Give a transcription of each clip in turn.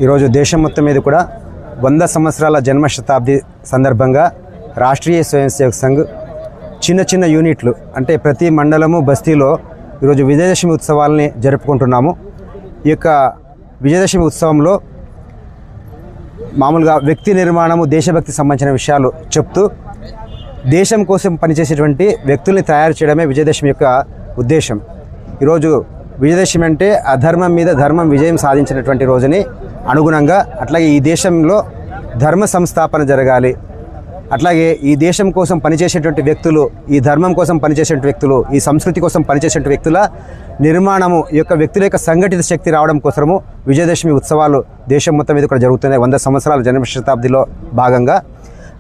ఈరోజు దేశం మొత్తం మీద కూడా 100 సంవత్సరాల జన్మ శతాబ్ది సందర్భంగా రాష్ట్రీయ స్వయం సేవక్ సంఘ్ చిన్న చిన్న యూనిట్లు అంటే ప్రతి మండలము బస్తీలో ఈరోజు విజయదశమి ఉత్సవాలని జరుపుకుంటున్నాము. ఈ యొక్క విజయదశమి ఉత్సవంలో మామూలుగా వ్యక్తి నిర్మాణము, దేశభక్తి సంబంధించిన విషయాలు చెప్తూ దేశం కోసం పనిచేసేటువంటి వ్యక్తుల్ని తయారు చేయడమే విజయదశమి యొక్క ఉద్దేశం. ఈరోజు విజయదశమి అంటే అధర్మం మీద ధర్మం విజయం సాధించినటువంటి రోజుని అనుగుణంగా అట్లాగే ఈ దేశంలో ధర్మ సంస్థాపన జరగాలి, అట్లాగే ఈ దేశం కోసం పనిచేసేటువంటి వ్యక్తులు, ఈ ధర్మం కోసం పనిచేసేటువంటి వ్యక్తులు, ఈ సంస్కృతి కోసం పనిచేసేటువంటి వ్యక్తుల నిర్మాణము, ఈ యొక్క వ్యక్తుల యొక్క సంఘటిత శక్తి రావడం కోసము విజయదశమి ఉత్సవాలు దేశం మొత్తం మీద కూడా జరుగుతున్నాయి 100 సంవత్సరాల జన్మ శతాబ్దిలో భాగంగా.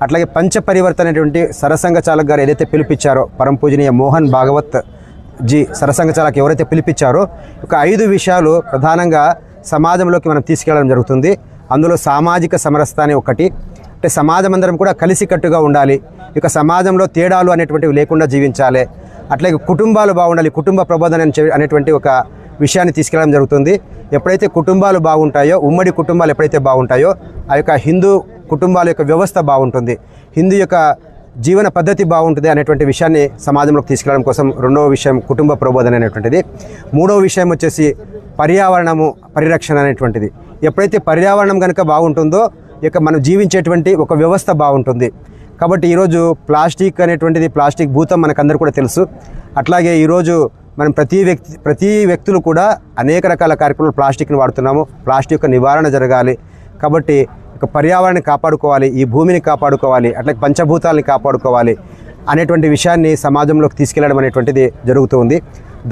అట్లాగే పంచపరివర్తన అనేటువంటి సరసంఘ చాలక్ గారు ఏదైతే పిలిపించారో, పరమ పూజనీయ మోహన్ భాగవత్ జీ సరసంఘ చాలక్ ఎవరైతే పిలిపించారో ఒక 5 విషయాలు ప్రధానంగా సమాజంలోకి మనం తీసుకెళ్ళడం జరుగుతుంది. అందులో సామాజిక సమరసత అనే ఒకటి, అంటే సమాజం అందరం కూడా కలిసికట్టుగా ఉండాలి, ఇక సమాజంలో తేడాలు అనేటువంటివి లేకుండా జీవించాలి, అట్లాగే కుటుంబాలు బాగుండాలి, కుటుంబ ప్రబోధన అనేటువంటి ఒక విషయాన్ని తీసుకెళ్ళడం జరుగుతుంది. ఎప్పుడైతే కుటుంబాలు బాగుంటాయో, ఉమ్మడి కుటుంబాలు ఎప్పుడైతే బాగుంటాయో ఆ యొక్క హిందూ కుటుంబాల యొక్క వ్యవస్థ బాగుంటుంది, హిందూ యొక్క జీవన పద్ధతి బాగుంటుంది అనేటువంటి విషయాన్ని సమాజంలోకి తీసుకెళ్ళడం కోసం రెండవ విషయం కుటుంబ ప్రబోధన అనేటువంటిది. మూడవ విషయం వచ్చేసి పర్యావరణము పరిరక్షణ అనేటువంటిది. ఎప్పుడైతే పర్యావరణం కనుక బాగుంటుందో ఇక మనం జీవించేటువంటి ఒక వ్యవస్థ బాగుంటుంది. కాబట్టి ఈరోజు ప్లాస్టిక్ అనేటువంటిది, ప్లాస్టిక్ భూతం మనకందరూ కూడా తెలుసు. అట్లాగే ఈరోజు మనం ప్రతి వ్యక్తులు కూడా అనేక రకాల కార్యక్రమాలు ప్లాస్టిక్ని వాడుతున్నాము. ప్లాస్టిక్ యొక్క నివారణ జరగాలి. కాబట్టి ఒక పర్యావరణాన్ని కాపాడుకోవాలి, ఈ భూమిని కాపాడుకోవాలి, అట్లాగే పంచభూతాలని కాపాడుకోవాలి అనేటువంటి విషయాన్ని సమాజంలోకి తీసుకెళ్లడం అనేటువంటిది జరుగుతుంది.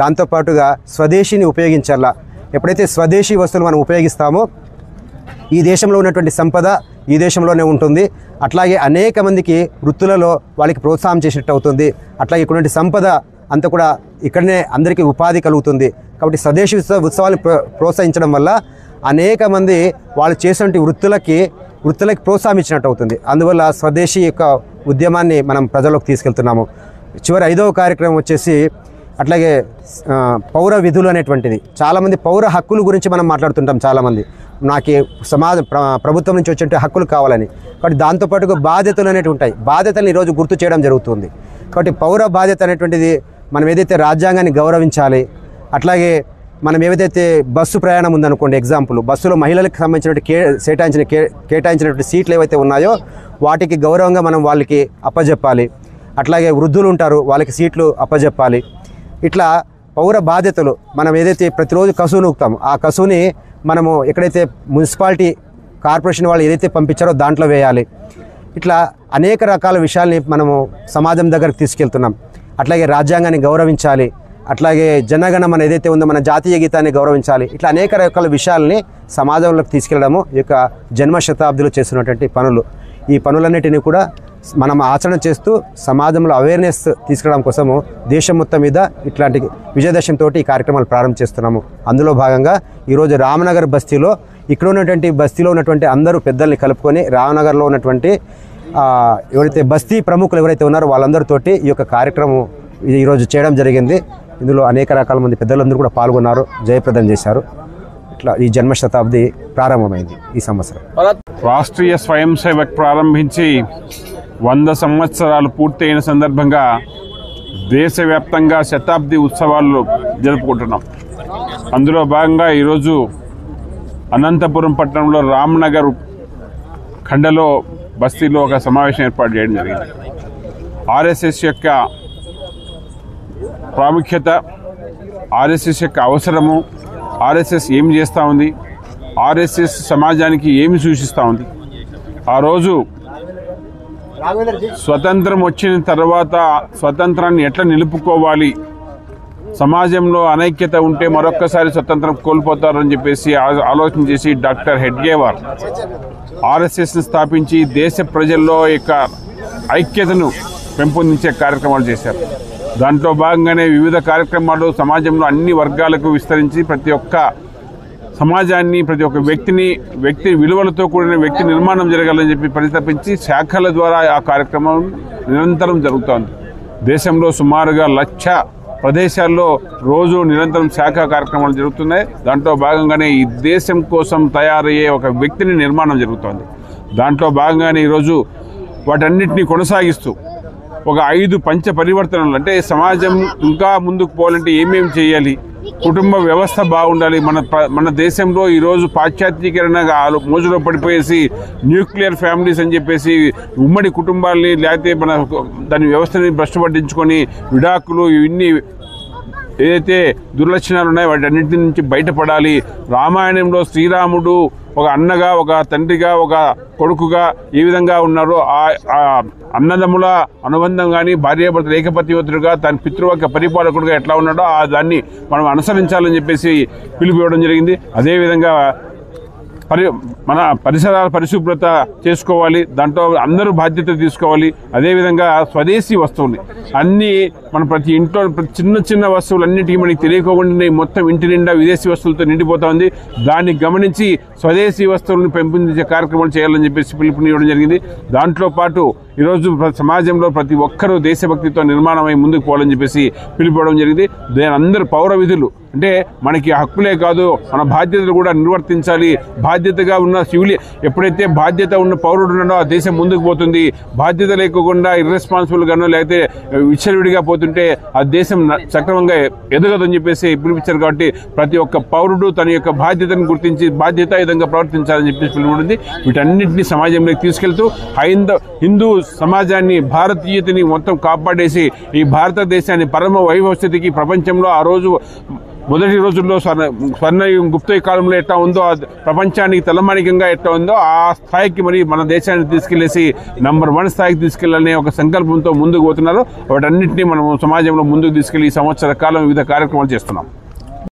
దాంతోపాటుగా స్వదేశీని ఉపయోగించాలా. ఎప్పుడైతే స్వదేశీ వస్తువులు మనం ఉపయోగిస్తామో ఈ దేశంలో ఉన్నటువంటి సంపద ఈ దేశంలోనే ఉంటుంది. అట్లాగే అనేక మందికి వృత్తులలో వాళ్ళకి ప్రోత్సాహం చేసినట్టు అవుతుంది. అట్లాగే ఇక్కడున్న సంపద అంతా కూడా ఇక్కడనే అందరికీ ఉపాధి కలుగుతుంది. కాబట్టి స్వదేశీ ఉత్సవాలను ప్రోత్సహించడం వల్ల అనేక మంది వాళ్ళు చేసినటువంటి వృత్తులకి ప్రోత్సాహం ఇచ్చినట్టు అవుతుంది. అందువల్ల స్వదేశీ యొక్క ఉద్యమాన్ని మనం ప్రజల్లోకి తీసుకెళ్తున్నాము. చివరి 5వ కార్యక్రమం వచ్చేసి అట్లాగే పౌర విధులు అనేటువంటిది. చాలామంది పౌర హక్కుల గురించి మనం మాట్లాడుతుంటాం. చాలామంది నాకు ప్రభుత్వం నుంచి వచ్చే హక్కులు కావాలని. కాబట్టి దాంతోపాటుగా బాధ్యతలు అనేవి ఉంటాయి. బాధ్యతలను ఈరోజు గుర్తు చేయడం జరుగుతుంది. కాబట్టి పౌర బాధ్యత అనేటువంటిది మనం ఏదైతే రాజ్యాంగాన్ని గౌరవించాలి, అట్లాగే మనం ఏదైతే బస్సు ప్రయాణం ఉందనుకోండి, ఎగ్జాంపుల్ బస్సులో మహిళలకు సంబంధించినటువంటి కేటాయించినటువంటి సీట్లు ఏవైతే ఉన్నాయో వాటికి గౌరవంగా మనం వాళ్ళకి అప్పజెప్పాలి. అట్లాగే వృద్ధులు ఉంటారు, వాళ్ళకి సీట్లు అప్పజెప్పాలి. ఇట్లా పౌర బాధ్యతలు మనం ఏదైతే ప్రతిరోజు కసువు నూకుతామో ఆ కసువుని మనము ఎక్కడైతే మున్సిపాలిటీ కార్పొరేషన్ వాళ్ళు ఏదైతే పంపించారో దాంట్లో వేయాలి. ఇట్లా అనేక రకాల విషయాల్ని మనము సమాజం దగ్గరకు తీసుకెళ్తున్నాం. అట్లాగే రాజ్యాంగాన్ని గౌరవించాలి, అట్లాగే జనగణమన ఏదైతే ఉందో మన జాతీయ గీతాన్ని గౌరవించాలి. ఇట్లా అనేక రకాల విషయాల్ని సమాజంలోకి తీసుకెళ్లడము ఈ యొక్క జన్మ శతాబ్దిలో చేస్తున్నటువంటి పనులు. ఈ పనులన్నిటినీ కూడా మనం ఆచరణ చేస్తూ సమాజంలో అవేర్నెస్ తీసుకురావడం కోసము దేశం మొత్తం మీద ఇట్లాంటి విజయదశమితో ఈ కార్యక్రమాలు ప్రారంభం చేస్తున్నాము. అందులో భాగంగా ఈరోజు రామనగర్ బస్తీలో బస్తీలో ఉన్నటువంటి అందరూ పెద్దల్ని కలుపుకొని రామనగర్లో ఉన్నటువంటి ఎవరైతే బస్తీ ప్రముఖులు ఎవరైతే ఉన్నారో వాళ్ళందరితోటి ఈ యొక్క కార్యక్రమం ఈరోజు చేయడం జరిగింది. ఇందులో అనేక రకాల మంది పెద్దలందరూ కూడా పాల్గొన్నారు, జయప్రదం చేశారు. ఇట్లా ఈ జన్మ శతాబ్ది ప్రారంభమైంది ఈ సంవత్సరం. రాష్ట్రీయ స్వయం సేవక్ ప్రారంభించి 100 సంవత్సరాలు పూర్తయిన సందర్భంగా దేశవ్యాప్తంగా శతాబ్ది ఉత్సవాలు జరుపుకుంటున్నాం. అందులో భాగంగా ఈరోజు అనంతపురం పట్టణంలో రామ్నగర్ ఖండలో బస్తీలో ఒక సమావేశం ఏర్పాటు చేయడం జరిగింది. ఆర్ఎస్ఎస్ యొక్క ప్రాముఖ్యత, ఆర్ఎస్ఎస్ యొక్క అవసరము, ఆర్ఎస్ఎస్ ఏం చేస్తూ ఉంది, ఆర్ఎస్ఎస్ సమాజానికి ఏమి సూచిస్తూ ఉంది. ఆ రోజు స్వతంత్రం వచ్చిన తర్వాత స్వతంత్రాన్ని ఎట్లా నిలుపుకోవాలి, సమాజంలో అనైక్యత ఉంటే మరొక్కసారి స్వతంత్రం కోల్పోతారని చెప్పేసి ఆలోచన చేసి డాక్టర్ హెడ్గేవార్ ఆర్ఎస్ఎస్ని స్థాపించి దేశ ప్రజల్లో యొక్క ఐక్యతను పెంపొందించే కార్యక్రమాలు చేశారు. దాంట్లో భాగంగానే వివిధ కార్యక్రమాలు సమాజంలో అన్ని వర్గాలకు విస్తరించి ప్రతి ఒక్క సమాజాన్ని, ప్రతి ఒక్క వ్యక్తి విలువలతో కూడిన వ్యక్తి నిర్మాణం జరగాలని చెప్పి పరితపించి శాఖల ద్వారా ఆ కార్యక్రమం నిరంతరం జరుగుతోంది. దేశంలో సుమారుగా 1,00,000 ప్రదేశాల్లో రోజు నిరంతరం శాఖ కార్యక్రమాలు జరుగుతున్నాయి. దాంట్లో భాగంగానే ఈ దేశం కోసం తయారయ్యే ఒక వ్యక్తిని నిర్మాణం జరుగుతోంది. దాంట్లో భాగంగానే ఈరోజు వాటన్నిటిని కొనసాగిస్తూ ఒక 5 పంచ పరివర్తనలు, అంటే సమాజం ఇంకా ముందుకు పోవాలంటే ఏమేమి చేయాలి, కుటుంబ వ్యవస్థ బాగుండాలి. మన దేశంలో ఈరోజు పాశ్చాత్యీకరణ మోజులో పడిపోయేసి న్యూక్లియర్ ఫ్యామిలీస్ అని చెప్పేసి ఉమ్మడి కుటుంబాలని లేకపోతే దాని వ్యవస్థని భ్రష్టు పట్టించుకొని విడాకులు ఇవన్నీ ఏదైతే దుర్లక్షణాలు ఉన్నాయో వాటన్నింటి నుంచి బయటపడాలి. రామాయణంలో శ్రీరాముడు ఒక అన్నగా, ఒక తండ్రిగా, ఒక కొడుకుగా ఏ విధంగా ఉన్నారో ఆ అన్నదమ్ముల అనుబంధం కానీ, భార్యాభర్తలు ఏకపతివ్రతులుగా తన పితృవాక్య పరిపాలకుడుగా ఎట్లా ఉన్నాడో దాన్ని మనం అనుసరించాలని చెప్పేసి పిలుపు ఇవ్వడం జరిగింది. అదేవిధంగా మన పరిసరాల పరిశుభ్రత చేసుకోవాలి, దాంట్లో అందరూ బాధ్యత తీసుకోవాలి. అదేవిధంగా స్వదేశీ వస్తువులు అన్నీ మన ప్రతి ఇంట్లో చిన్న చిన్న వస్తువులు అన్నిటికీ మనకి తెలియకోకుండా మొత్తం ఇంటి నిండా విదేశీ వస్తువులతో నిండిపోతా ఉంది. దాన్ని గమనించి స్వదేశీ వస్తువులను పెంపొందించే కార్యక్రమాలు చేయాలని చెప్పేసి పిలుపునివ్వడం జరిగింది. దాంట్లో పాటు ఈరోజు సమాజంలో ప్రతి ఒక్కరూ దేశభక్తితో నిర్మాణమై ముందుకు పోవాలని చెప్పేసి పిలుపుకోవడం జరిగింది. దాని అందరూ పౌర విధులు అంటే మనకి హక్కులే కాదు, మన బాధ్యతలు కూడా నిర్వర్తించాలి. బాధ్యతగా ఉన్న ఎప్పుడైతే బాధ్యత ఉన్న పౌరుడు ఉన్నాడో ఆ దేశం ముందుకు పోతుంది. బాధ్యత లేకుండా ఇర్రెస్పాన్సిబుల్గానో లేకపోతే విచ్చలవిడిగా పోతుంటే ఆ దేశం సక్రమంగా ఎదగదని చెప్పేసి పిలిపించారు. కాబట్టి ప్రతి ఒక్క పౌరుడు తన యొక్క బాధ్యతను గుర్తించి బాధ్యతాయుతంగా ప్రవర్తించాలని చెప్పేసి పిలుపుంది. వీటన్నింటినీ సమాజంలోకి తీసుకెళ్తూ హిందూ సమాజాన్ని, భారతీయతని మొత్తం కాపాడేసి ఈ భారతదేశాన్ని పరమ వైభవ స్థితికి ప్రపంచంలో ఆ రోజు మొదటి రోజుల్లో స్వర్ణయుగం గుప్త కాలంలో ఎట్లా ఉందో ప్రపంచానికి తలమానికంగా ఎట్లా ఉందో ఆ స్థాయికి మరి మన దేశాన్ని తీసుకెళ్లేసి నంబర్ 1 స్థాయికి తీసుకెళ్లాలనే ఒక సంకల్పంతో ముందుకు పోతున్నారు. వాటన్నింటినీ మనం సమాజంలో ముందుకు తీసుకెళ్లి ఈ సంవత్సర కాలం వివిధ కార్యక్రమాలు చేస్తున్నాం.